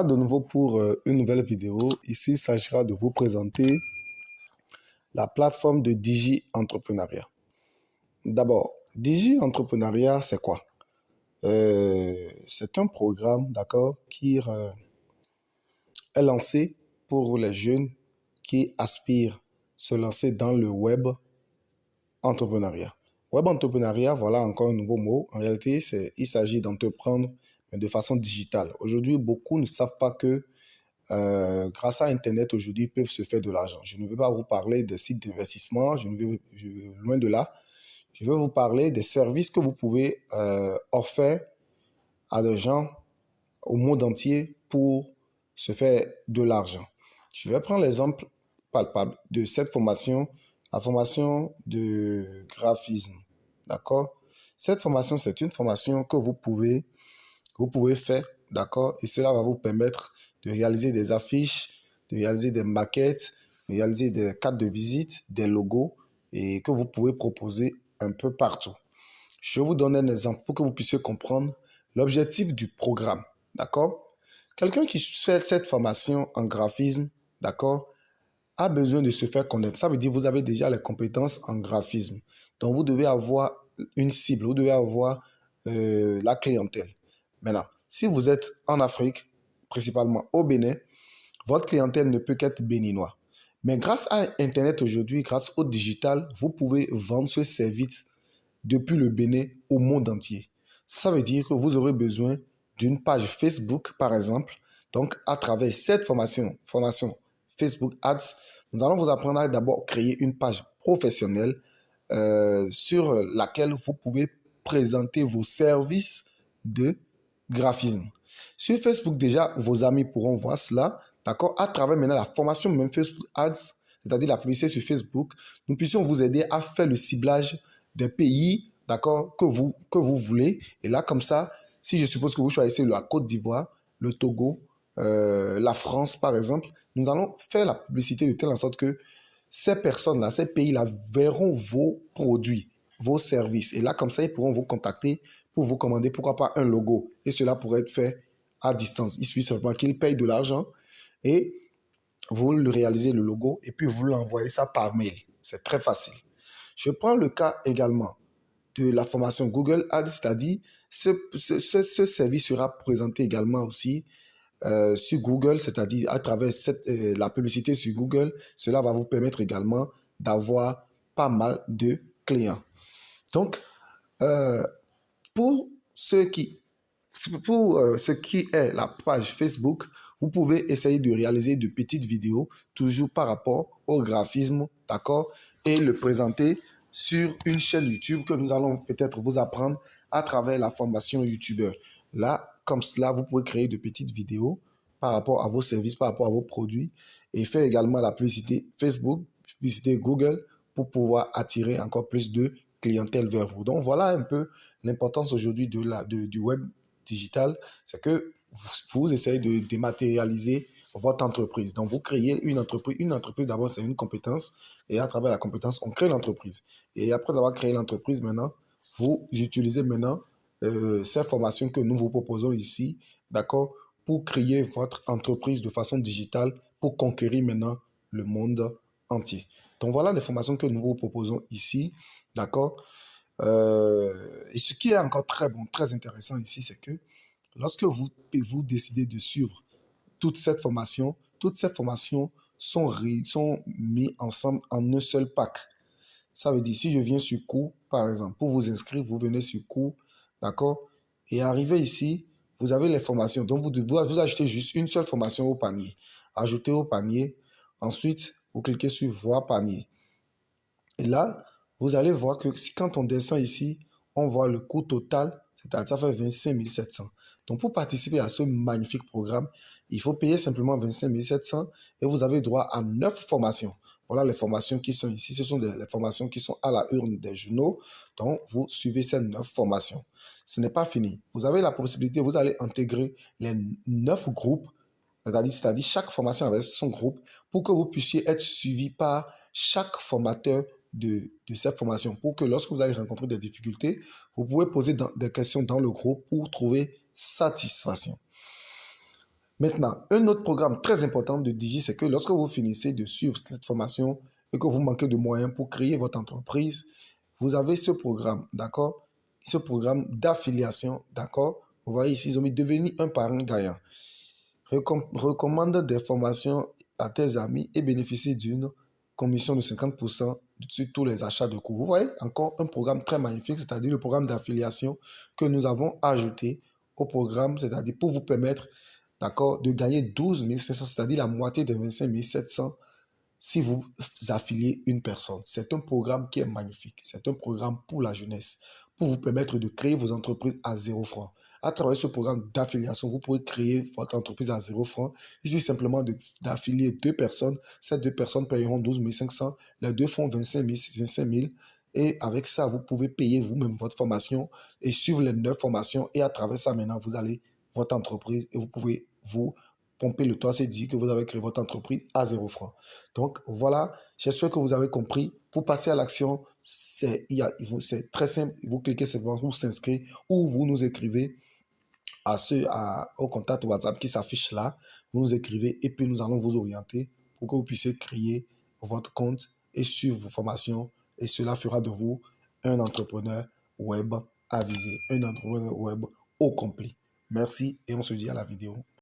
Voilà de nouveau pour une nouvelle vidéo. Ici, il s'agira de vous présenter la plateforme de Digi Entrepreneuriat. D'abord, Digi Entrepreneuriat, c'est quoi? C'est un programme, d'accord, qui est lancé pour les jeunes qui aspirent se lancer dans le web entrepreneuriat. Web entrepreneuriat, voilà encore un nouveau mot. En réalité, il s'agit d'entreprendre de façon digitale. Aujourd'hui, beaucoup ne savent pas que grâce à Internet, aujourd'hui, ils peuvent se faire de l'argent. Je ne veux pas vous parler des sites d'investissement, loin de là. Je veux vous parler des services que vous pouvez offrir à des gens au monde entier pour se faire de l'argent. Je vais prendre l'exemple palpable de cette formation, la formation de graphisme. D'accord? Cette formation, c'est une formation que vous pouvez faire, d'accord? Et cela va vous permettre de réaliser des affiches, de réaliser des maquettes, de réaliser des cartes de visite, des logos et que vous pouvez proposer un peu partout. Je vais vous donner un exemple pour que vous puissiez comprendre l'objectif du programme, d'accord? Quelqu'un qui fait cette formation en graphisme, d'accord, a besoin de se faire connaître. Ça veut dire que vous avez déjà les compétences en graphisme. Donc, vous devez avoir une cible, vous devez avoir la clientèle. Maintenant, si vous êtes en Afrique, principalement au Bénin, votre clientèle ne peut qu'être béninois. Mais grâce à Internet aujourd'hui, grâce au digital, vous pouvez vendre ce service depuis le Bénin au monde entier. Ça veut dire que vous aurez besoin d'une page Facebook, par exemple. Donc, à travers cette formation Facebook Ads, nous allons vous apprendre à d'abord créer une page professionnelle sur laquelle vous pouvez présenter vos services de graphisme. Sur Facebook, déjà, vos amis pourront voir cela, d'accord? À travers maintenant la formation même Facebook Ads, c'est-à-dire la publicité sur Facebook, nous puissions vous aider à faire le ciblage des pays, d'accord, que vous voulez. Et là, comme ça, si je suppose que vous choisissez la Côte d'Ivoire, le Togo, la France, par exemple, nous allons faire la publicité de telle sorte que ces personnes-là, ces pays-là verront vos produits, vos services. Et là, comme ça, ils pourront vous contacter pour vous commander, pourquoi pas un logo. Et cela pourrait être fait à distance. Il suffit simplement qu'ils payent de l'argent et vous le réalisez le logo et puis vous l'envoyez ça par mail. C'est très facile. Je prends le cas également de la formation Google Ads, c'est-à-dire ce service sera présenté également aussi sur Google, c'est-à-dire à travers la publicité sur Google. Cela va vous permettre également d'avoir pas mal de clients. Donc, pour ce qui est la page Facebook, vous pouvez essayer de réaliser de petites vidéos, toujours par rapport au graphisme, d'accord, et le présenter sur une chaîne YouTube que nous allons peut-être vous apprendre à travers la formation YouTubeur. Là, comme cela, vous pouvez créer de petites vidéos par rapport à vos services, par rapport à vos produits, et faire également la publicité Facebook, publicité Google, pour pouvoir attirer encore plus de clientèle vers vous. Donc, voilà un peu l'importance aujourd'hui du web digital, c'est que vous essayez de dématérialiser votre entreprise. Donc, vous créez une entreprise. Une entreprise, d'abord, c'est une compétence. Et à travers la compétence, on crée l'entreprise. Et après avoir créé l'entreprise, maintenant, vous utilisez maintenant ces formations que nous vous proposons ici, d'accord, pour créer votre entreprise de façon digitale, pour conquérir maintenant le monde entier. Donc, voilà les formations que nous vous proposons ici, d'accord. Et ce qui est encore très bon, très intéressant ici, c'est que lorsque vous décidez de suivre toutes ces formations sont mises ensemble en un seul pack. Ça veut dire, si je viens sur cours, par exemple, pour vous inscrire, vous venez sur cours, d'accord? Et arrivé ici, vous avez les formations. Donc, vous ajoutez juste une seule formation au panier. Ajoutez au panier. Ensuite, vous cliquez sur voir panier. Et là, vous allez voir que quand on descend ici, on voit le coût total, c'est-à-dire ça fait 25 700. Donc, pour participer à ce magnifique programme, il faut payer simplement 25 700 et vous avez droit à 9 formations. Voilà les formations qui sont ici. Ce sont les formations qui sont à la une des journaux. Donc, vous suivez ces 9 formations. Ce n'est pas fini. Vous avez la possibilité, vous allez intégrer les 9 groupes, c'est-à-dire chaque formation avec son groupe, pour que vous puissiez être suivi par chaque formateur de cette formation, pour que lorsque vous allez rencontrer des difficultés, vous pouvez poser des questions dans le groupe pour trouver satisfaction. Maintenant, un autre programme très important de Digi, c'est que lorsque vous finissez de suivre cette formation et que vous manquez de moyens pour créer votre entreprise, vous avez ce programme, d'accord? Ce programme d'affiliation, d'accord? Vous voyez ici, ils ont mis devenir un parrain gagnant. Recommande des formations à tes amis et bénéficie d'une commission de 50% sur tous les achats de cours. Vous voyez, encore un programme très magnifique, c'est-à-dire le programme d'affiliation que nous avons ajouté au programme, c'est-à-dire pour vous permettre, d'accord, de gagner 12 500, c'est-à-dire la moitié de 25 700 si vous affiliez une personne. C'est un programme qui est magnifique. C'est un programme pour la jeunesse, pour vous permettre de créer vos entreprises à 0 francs. À travers ce programme d'affiliation, vous pouvez créer votre entreprise à 0 francs. Il suffit simplement d'affilier 2 personnes. Ces 2 personnes payeront 12 500. Les deux font 25 000. Et avec ça, vous pouvez payer vous-même votre formation et suivre les 9 formations. Et à travers ça, maintenant, vous allez votre entreprise et vous pouvez vous pomper le toit. C'est dit que vous avez créé votre entreprise à 0 francs. Donc voilà, j'espère que vous avez compris. Pour passer à l'action, c'est très simple. Vous cliquez simplement pour s'inscrire ou vous nous écrivez au contact WhatsApp qui s'affiche là. Vous nous écrivez et puis nous allons vous orienter pour que vous puissiez créer votre compte et suivre vos formations. Et cela fera de vous un entrepreneur web avisé, un entrepreneur web au complet. Merci et on se dit à la vidéo.